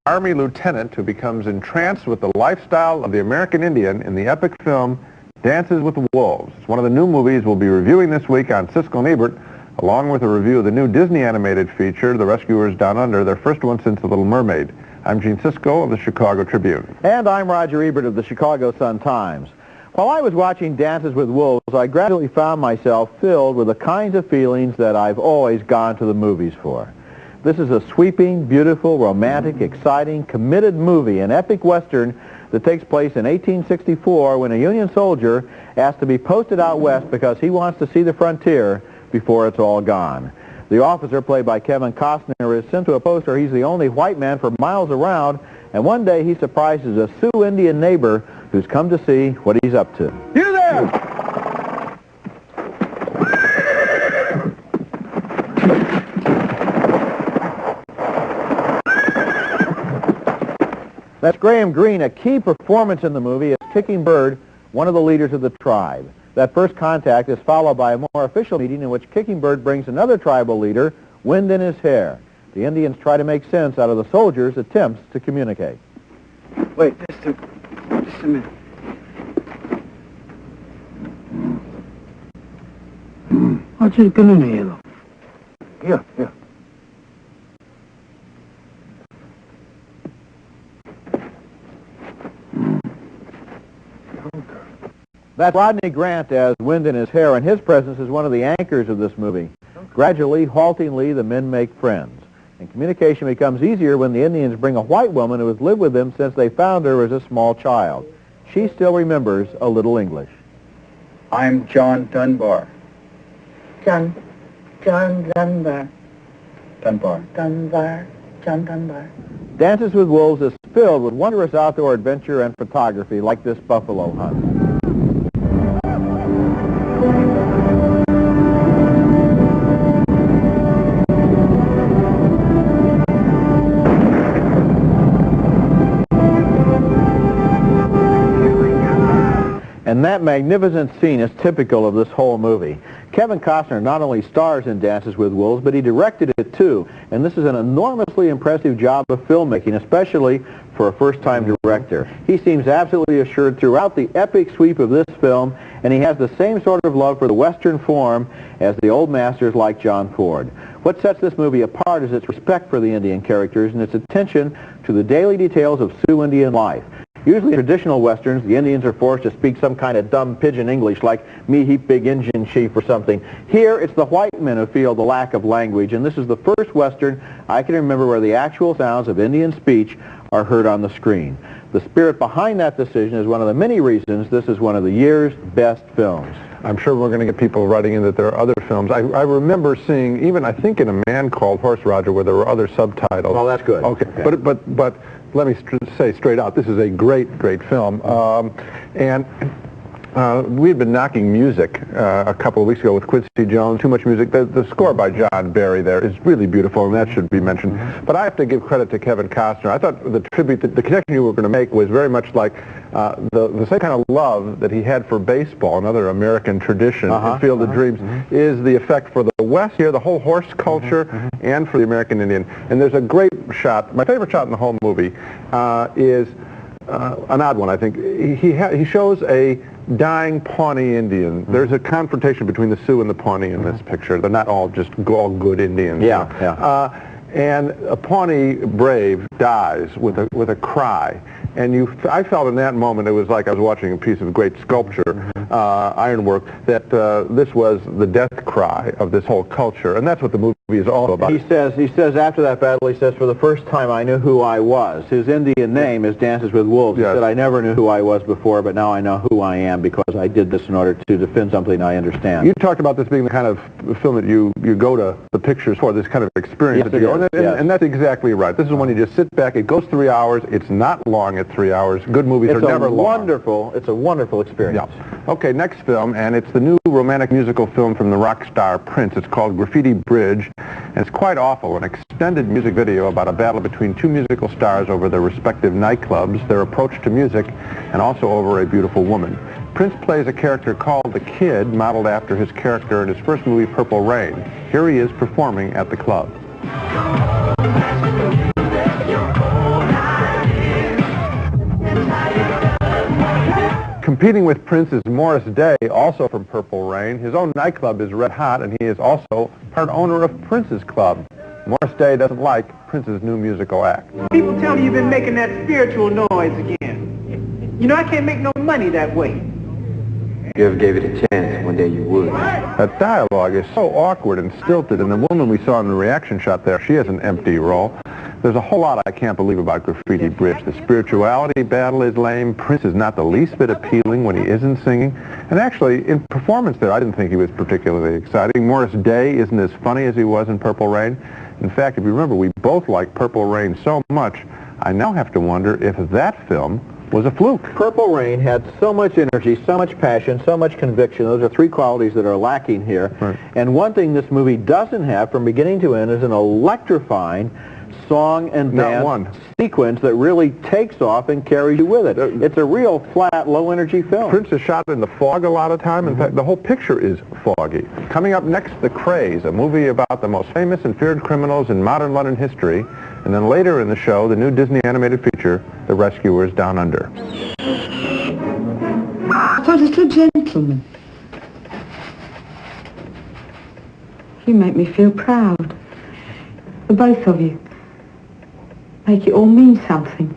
Army lieutenant who becomes entranced with the lifestyle of the American Indian in the epic film Dances with Wolves. It's one of the new movies we'll be reviewing this week on Siskel and Ebert, along with a review of the new Disney animated feature, The Rescuers Down Under, their first one since The Little Mermaid. I'm Gene Siskel of the Chicago Tribune. And I'm Roger Ebert of the Chicago Sun-Times. While I was watching Dances with Wolves, I gradually found myself filled with the kinds of feelings that I've always gone to the movies for. This is a sweeping, beautiful, romantic, exciting, committed movie, an epic Western that takes place in 1864 when a Union soldier asked to be posted out west because he wants to see the frontier before it's all gone. The officer, played by Kevin Costner, is sent to a post where he's the only white man for miles around, and one day he surprises a Sioux Indian neighbor who's come to see what he's up to. You there! That's Graham Greene. A key performance in the movie is Kicking Bird, one of the leaders of the tribe. That first contact is followed by a more official meeting in which Kicking Bird brings another tribal leader, Wind in his hair. The Indians try to make sense out of the soldiers' attempts to communicate. Wait, just a minute. What's it gonna need? Here. That's Rodney Grant as Wind in his hair, and his presence is one of the anchors of this movie. Gradually, haltingly, the men make friends. And communication becomes easier when the Indians bring a white woman who has lived with them since they found her as a small child. She still remembers a little English. I'm John Dunbar. John Dunbar. John Dunbar. Dances with Wolves is filled with wondrous outdoor adventure and photography like this buffalo hunt. And that magnificent scene is typical of this whole movie. Kevin Costner not only stars in Dances with Wolves, but he directed it too. And this is an enormously impressive job of filmmaking, especially for a first-time director. He seems absolutely assured throughout the epic sweep of this film, and he has the same sort of love for the Western form as the old masters like John Ford. What sets this movie apart is its respect for the Indian characters and its attention to the daily details of Sioux Indian life. Usually in traditional Westerns, the Indians are forced to speak some kind of dumb pidgin English like me heap big Injun chief or something. Here, it's the white men who feel the lack of language, and this is the first Western I can remember where the actual sounds of Indian speech are heard on the screen. The spirit behind that decision is one of the many reasons this is one of the year's best films. I'm sure we're going to get people writing in that there are other films. I remember seeing, even I think in A Man Called Horse, Roger, where there were other subtitles. Oh, that's good. Okay. But let me say straight out, this is a great film. We had been knocking music a couple of weeks ago with Quincy Jones, too much music. The score by John Barry there is really beautiful, and that should be mentioned. But I have to give credit to Kevin Costner. I thought the connection you were going to make was very much like the same kind of love that he had for baseball, another American tradition, in Field of Dreams, is the effect for the West here, the whole horse culture, and for the American Indian. And there's a great shot, my favorite shot in the whole movie, is an odd one, I think. He shows a dying Pawnee Indian. There's a confrontation between the Sioux and the Pawnee in this picture. They're not all just all good Indians. And a Pawnee brave dies with a cry. And I felt in that moment it was like I was watching a piece of great sculpture, ironwork, that this was the death cry of this whole culture, and that's what the movie is all about. He says after that battle, he says, for the first time I knew who I was. His Indian name is Dances with Wolves. He said, I never knew who I was before, but now I know who I am because I did this in order to defend something I understand. You talked about this being the kind of film that you go to the pictures for, this kind of experience. And that's exactly right. This is when you just sit back. It goes 3 hours. It's not long at 3 hours. Good movies are never long. It's a wonderful experience. Yeah. Okay, next film, and it's the new romantic musical film from the rock star Prince. It's called Graffiti Bridge, and it's quite awful. An extended music video about a battle between two musical stars over their respective nightclubs, their approach to music, and also over a beautiful woman. Prince plays a character called the Kid, modeled after his character in his first movie, Purple Rain. Here he is performing at the club. Competing with Prince is Morris Day, also from Purple Rain. His own nightclub is Red Hot, and he is also part owner of Prince's Club. Morris Day doesn't like Prince's new musical act. People tell me you've been making that spiritual noise again. You know, I can't make no money that way. If you ever gave it a chance, one day you would. That dialogue is so awkward and stilted, and the woman we saw in the reaction shot there, she has an empty role. There's a whole lot I can't believe about Graffiti Bridge. The spirituality battle is lame. Prince is not the least bit appealing when he isn't singing. And actually, in performance there, I didn't think he was particularly exciting. Morris Day isn't as funny as he was in Purple Rain. In fact, if you remember, we both liked Purple Rain so much, I now have to wonder if that film was a fluke. Purple Rain had so much energy, so much passion, so much conviction. Those are three qualities that are lacking here. Right. And one thing this movie doesn't have from beginning to end is an electrifying song and dance sequence that really takes off and carries you with it. It's a real flat, low-energy film. Prince is shot in the fog a lot of time. In fact, the whole picture is foggy. Coming up next, The Krays, a movie about the most famous and feared criminals in modern London history. And then later in the show, the new Disney animated feature, The Rescuers Down Under. Oh, little gentleman. You make me feel proud. The both of you. Make it all mean something.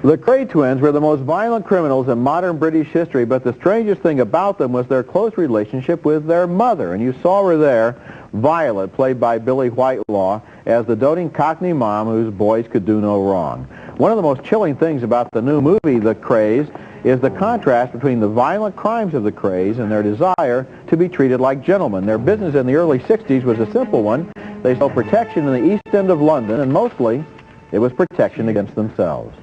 The Kray twins were the most violent criminals in modern British history, but the strangest thing about them was their close relationship with their mother. And you saw her there, Violet, played by Billy Whitelaw, as the doting Cockney mom whose boys could do no wrong. One of the most chilling things about the new movie, The Krays, is the contrast between the violent crimes of the Krays and their desire to be treated like gentlemen. Their business in the early 60s was a simple one. They sold protection in the East End of London, and mostly it was protection against themselves.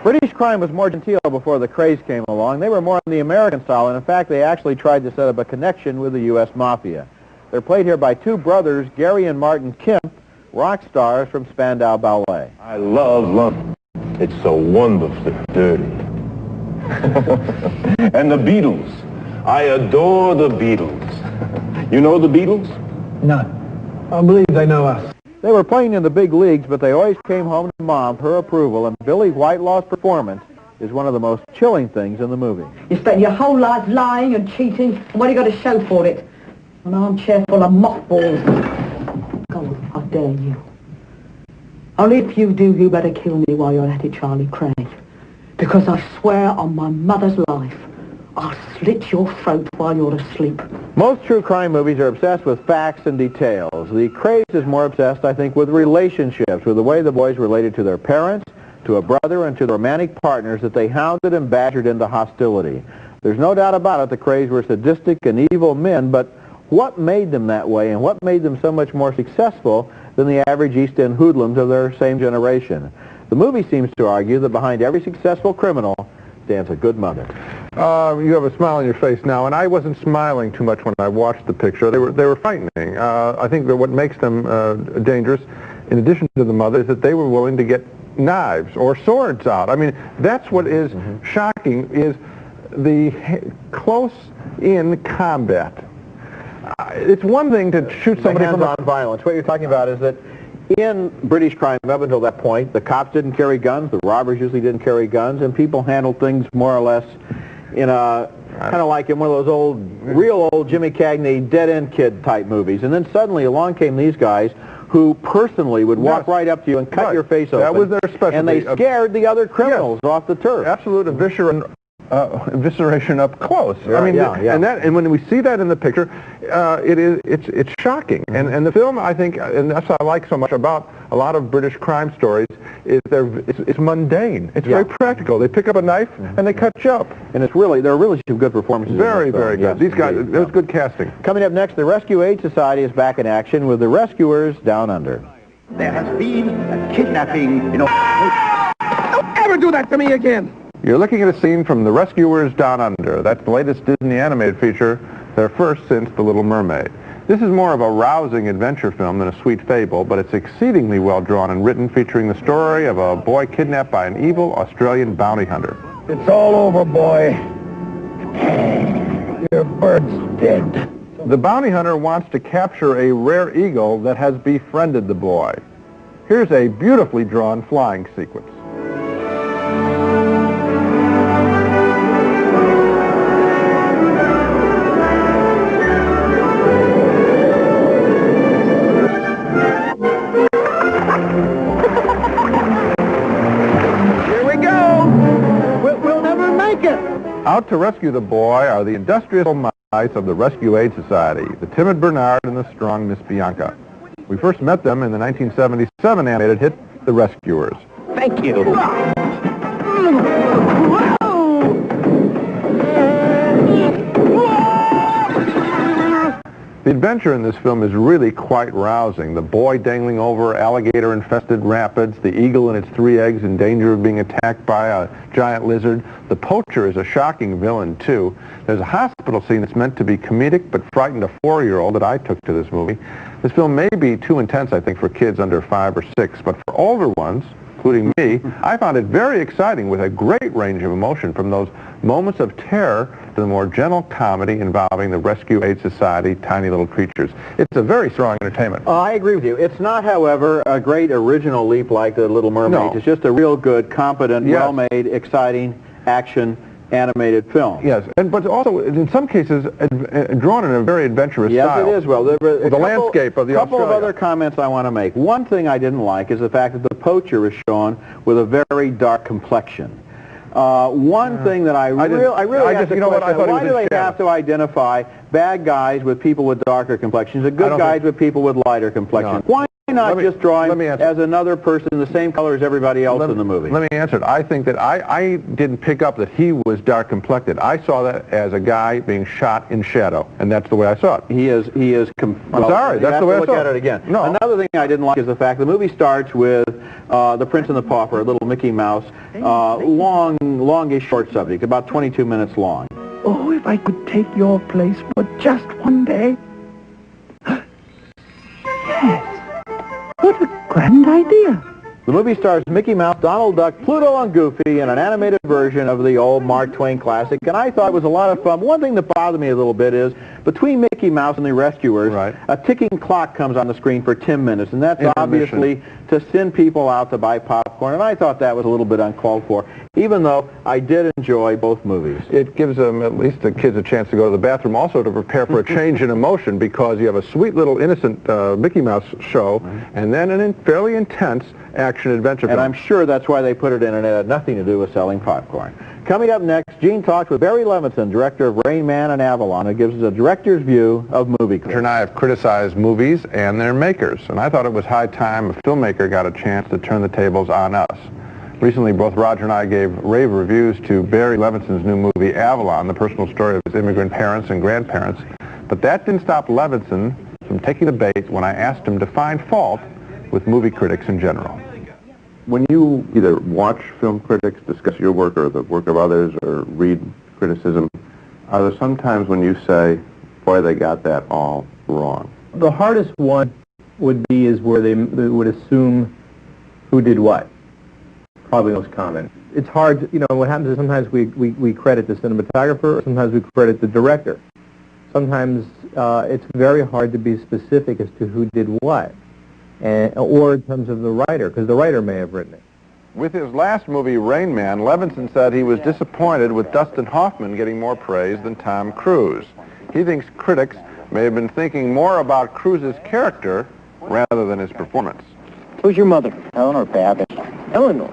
British crime was more genteel before the Krays came along. They were more on the American style, and in fact, they actually tried to set up a connection with the U.S. Mafia. They're played here by two brothers, Gary and Martin Kemp, rock stars from Spandau Ballet. I love London. It's so wonderfully dirty. And the Beatles. I adore the Beatles. You know the Beatles? No. I believe they know us. They were playing in the big leagues, but they always came home to Mom for her approval, and Billy Whitelaw's performance is one of the most chilling things in the movie. You spent your whole life lying and cheating, and what have you got to show for it? An armchair full of mothballs. Go on, I dare you. Only if you do, you better kill me while you're at it, Charlie Cray. Because I swear on my mother's life, I'll slit your throat while you're asleep. Most true crime movies are obsessed with facts and details. The Krays is more obsessed, I think, with relationships, with the way the boys related to their parents, to a brother, and to the romantic partners that they hounded and badgered into hostility. There's no doubt about it, the Krays were sadistic and evil men, but what made them that way, and what made them so much more successful than the average East End hoodlums of their same generation? The movie seems to argue that behind every successful criminal stands a good mother. You have a smile on your face now, and I wasn't smiling too much when I watched the picture. They were frightening. I think that what makes them dangerous, in addition to the mother, is that they were willing to get knives or swords out. I mean, that's what is shocking, is the close-in combat. It's one thing to shoot somebody from hands-on violence. What you're talking about is that in British crime, up until that point, the cops didn't carry guns, the robbers usually didn't carry guns, and people handled things more or less in a kind of like in one of those real old Jimmy Cagney dead-end kid type movies. And then suddenly along came these guys who personally would walk right up to you and cut your face open. That was their specialty. And they scared the other criminals off the turf. Absolute evisceration up close. Right, I mean, yeah. And when we see that in the picture, it's shocking. And the film, I think, and that's what I like so much about a lot of British crime stories, is it's mundane. It's very practical. They pick up a knife and they cut you up. And there are really some good performances. Very, very good. These guys, there was good casting. Coming up next, the Rescue Aid Society is back in action with the Rescuers Down Under. There has been a kidnapping in... Don't ever do that to me again! You're looking at a scene from The Rescuers Down Under. That's the latest Disney animated feature, their first since The Little Mermaid. This is more of a rousing adventure film than a sweet fable, but it's exceedingly well drawn and written, featuring the story of a boy kidnapped by an evil Australian bounty hunter. It's all over, boy. Your bird's dead. The bounty hunter wants to capture a rare eagle that has befriended the boy. Here's a beautifully drawn flying sequence. Out to rescue the boy are the industrious mice of the Rescue Aid Society, the timid Bernard and the strong Miss Bianca. We first met them in the 1977 animated hit, The Rescuers. Thank you. The adventure in this film is really quite rousing. The boy dangling over alligator-infested rapids, the eagle and its 3 eggs in danger of being attacked by a giant lizard. The poacher is a shocking villain, too. There's a hospital scene that's meant to be comedic but frightened a 4-year-old that I took to this movie. This film may be too intense, I think, for kids under 5 or 6, but for older ones, including me, I found it very exciting with a great range of emotion, from those moments of terror to the more gentle comedy involving the Rescue Aid Society, tiny little creatures. It's a very strong entertainment. I agree with you. It's not, however, a great original leap like The Little Mermaid. No. It's just a real good, competent, well-made, exciting action animated film. Yes, but also, in some cases, drawn in a very adventurous style. Yes, it is. Well, there were the landscape of the couple of other comments I want to make. One thing I didn't like is the fact that the poacher is shown with a very dark complexion. One thing that I really have to question, why do they have to identify bad guys with people with darker complexions and good guys with people with lighter complexions? Why not just draw him as another person the same color as everybody else in the movie? Let me answer it. I think that I didn't pick up that he was dark complected. I saw that as a guy being shot in shadow, and that's the way I saw it. I'm sorry, that's the way I saw it. Look at it again. No. Another thing I didn't like is the fact the movie starts with The Prince and the Pauper, a little Mickey Mouse, longish short subject, about 22 minutes long. Oh, if I could take your place for just one day. Yes. What a grand idea. The movie stars Mickey Mouse, Donald Duck, Pluto, and Goofy in an animated version of the old Mark Twain classic, and I thought it was a lot of fun. One thing that bothered me a little bit is, between Mickey Mouse and the Rescuers, a ticking clock comes on the screen for 10 minutes, and that's obviously to send people out to buy popcorn, and I thought that was a little bit uncalled for, even though I did enjoy both movies. It gives them, at least the kids, a chance to go to the bathroom, also to prepare for a change in emotion, because you have a sweet little innocent Mickey Mouse show, and then a fairly intense action-adventure film. And I'm sure that's why they put it in, and it had nothing to do with selling popcorn. Coming up next, Gene talks with Barry Levinson, director of Rain Man and Avalon, who gives us a director's view of movie critics. Roger and I have criticized movies and their makers, and I thought it was high time a filmmaker got a chance to turn the tables on us. Recently, both Roger and I gave rave reviews to Barry Levinson's new movie, Avalon, the personal story of his immigrant parents and grandparents, but that didn't stop Levinson from taking the bait when I asked him to find fault with movie critics in general. When you either watch film critics discuss your work or the work of others or read criticism, are there some times when you say, boy, they got that all wrong? The hardest one would be is where they would assume who did what. Probably most common. It's hard, you know, what happens is sometimes we credit the cinematographer, sometimes we credit the director. Sometimes it's very hard to be specific as to who did what. Or in terms of the writer, because the writer may have written it. With his last movie, Rain Man, Levinson said he was disappointed with Dustin Hoffman getting more praise than Tom Cruise. He thinks critics may have been thinking more about Cruise's character rather than his performance. Who's your mother? Eleanor Babbitt. Eleanor.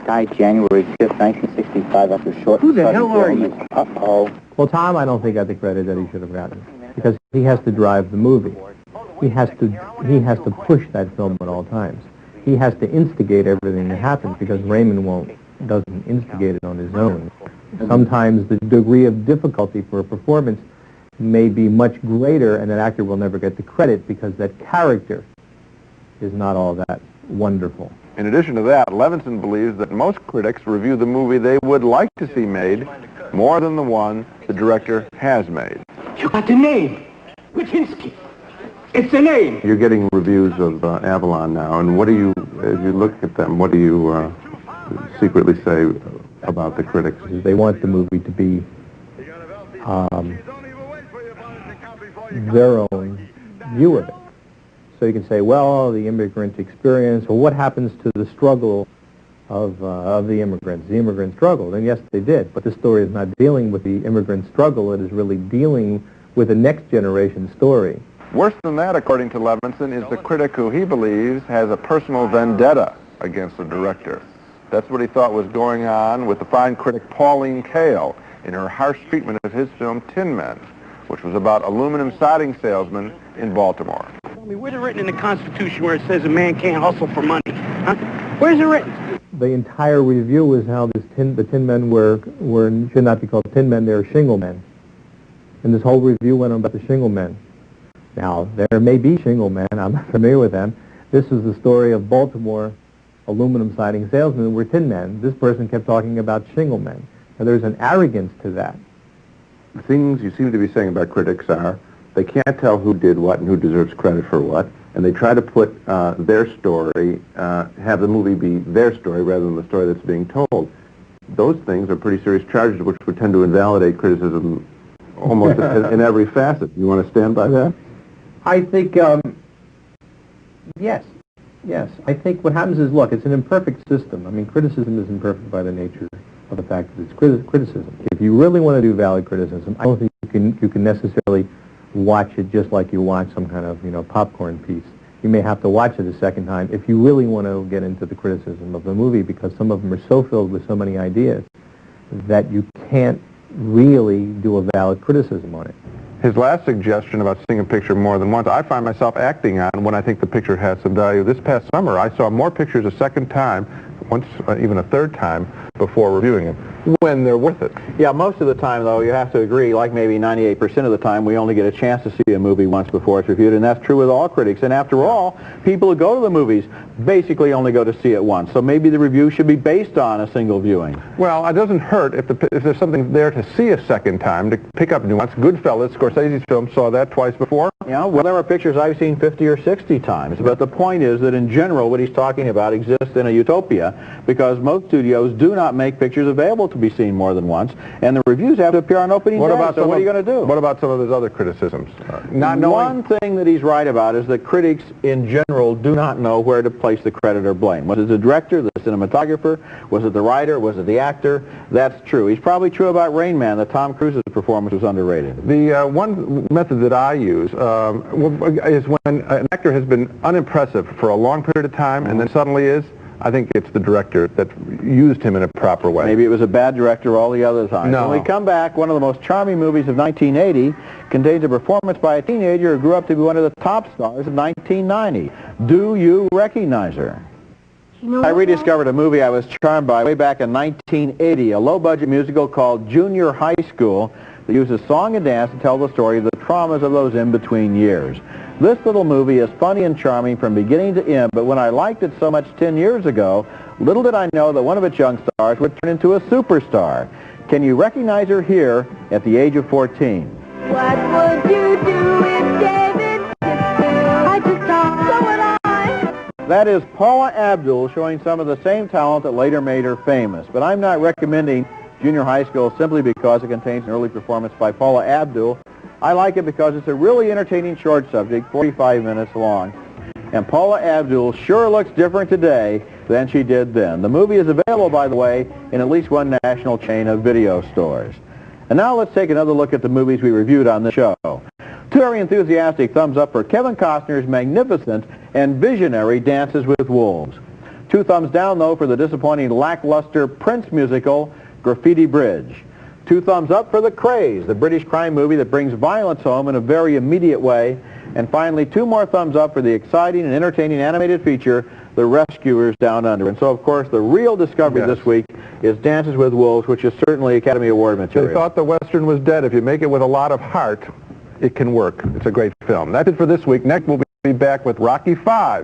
Died January 5th, 1965 after a short... Who the hell are you? Uh-oh. Well, Tom, I don't think got the credit that he should have gotten, because he has to drive the movie. He has to push that film at all times. He has to instigate everything that happens, because Raymond doesn't instigate it on his own. Sometimes the degree of difficulty for a performance may be much greater, and that actor will never get the credit because that character is not all that wonderful. In addition to that, Levinson believes that most critics review the movie they would like to see made more than the one the director has made. You got the name. Wyszynski. It's the name. You're getting reviews of Avalon now, and what do you, as you look at them, what do you secretly say about the critics? They want the movie to be their own view of it. So you can say, well, the immigrant experience, or what happens to the struggle of the immigrants? The immigrant struggled, and yes, they did, but this story is not dealing with the immigrant struggle. It is really dealing with a next generation story. Worse than that, according to Levinson, is the critic who he believes has a personal vendetta against the director. That's what he thought was going on with the fine critic Pauline Kael. in her harsh treatment of his film Tin Men, which was about aluminum siding salesmen in Baltimore. Tell me, where's it written in the Constitution where it says a man can't hustle for money? Huh? Where's it written? The entire review was how the Tin Men should not be called Tin Men, they're Shingle Men. And this whole review went on about the Shingle Men. Now, there may be Shingle Men, I'm not familiar with them. This is the story of Baltimore aluminum siding salesmen who were Tin Men. This person kept talking about Shingle Men. And there's an arrogance to that. The things you seem to be saying about critics are they can't tell who did what and who deserves credit for what, and they try to put their story, have the movie be their story rather than the story that's being told. Those things are pretty serious charges which would tend to invalidate criticism almost in every facet. You want to stand by that? I think, yes. I think what happens is, look, it's an imperfect system. I mean, criticism is imperfect by the nature of the fact that it's criticism. If you really want to do valid criticism, I don't think you can necessarily watch it just like you watch some kind of, popcorn piece. You may have to watch it a second time if you really want to get into the criticism of the movie, because some of them are so filled with so many ideas that you can't really do a valid criticism on it. His last suggestion about seeing a picture more than once, I find myself acting on when I think the picture has some value. This past summer, I saw more pictures a second time, once even a third time, before reviewing them, when they're worth it. Yeah, most of the time, though, you have to agree, like maybe 98% of the time, we only get a chance to see a movie once before it's reviewed, and that's true with all critics. And after all, people who go to the movies basically only go to see it once. So maybe the review should be based on a single viewing. Well, it doesn't hurt if there's something there to see a second time, to pick up nuance. Goodfellas, Scorsese's film, saw that twice before. Yeah, well, there are pictures I've seen 50 or 60 times. But the point is that in general, what he's talking about exists in a utopia, because most studios do not make pictures available to be seen more than once, and the reviews have to appear on opening day. So what are you going to do? What about some of his other criticisms? One thing that he's right about is that critics in general do not know where to place the credit or blame. Was it the director, the cinematographer? Was it the writer? Was it the actor? That's true. He's probably true about Rain Man, that Tom Cruise's performance was underrated. The one method that I use is when an actor has been unimpressive for a long period of time and then suddenly is, I think it's the director that used him in a proper way. Maybe it was a bad director all the other time. No. When we come back, one of the most charming movies of 1980 contains a performance by a teenager who grew up to be one of the top stars of 1990. Do you recognize her? I rediscovered a movie I was charmed by way back in 1980, a low-budget musical called Junior High School that uses song and dance to tell the story of the traumas of those in-between years. This little movie is funny and charming from beginning to end, but when I liked it so much 10 years ago, little did I know that one of its young stars would turn into a superstar. Can you recognize her here at the age of 14? What would you do if David I just thought, so would I. That is Paula Abdul showing some of the same talent that later made her famous. But I'm not recommending Junior High School simply because it contains an early performance by Paula Abdul. I like it because it's a really entertaining short subject, 45 minutes long. And Paula Abdul sure looks different today than she did then. The movie is available, by the way, in at least one national chain of video stores. And now let's take another look at the movies we reviewed on this show. Two very enthusiastic thumbs up for Kevin Costner's magnificent and visionary Dances with Wolves. Two thumbs down, though, for the disappointing lackluster Prince musical, Graffiti Bridge. Two thumbs up for the Krays, the British crime movie that brings violence home in a very immediate way. And finally, two more thumbs up for the exciting and entertaining animated feature, The Rescuers Down Under. And so, of course, the real discovery this week is Dances with Wolves, which is certainly Academy Award material. They thought the Western was dead. If you make it with a lot of heart, it can work. It's a great film. That's it for this week. Next, we'll be back with Rocky V,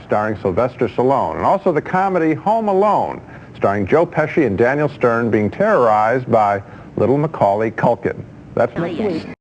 starring Sylvester Stallone, and also the comedy Home Alone, starring Joe Pesci and Daniel Stern being terrorized by little Macaulay Culkin. That's next week.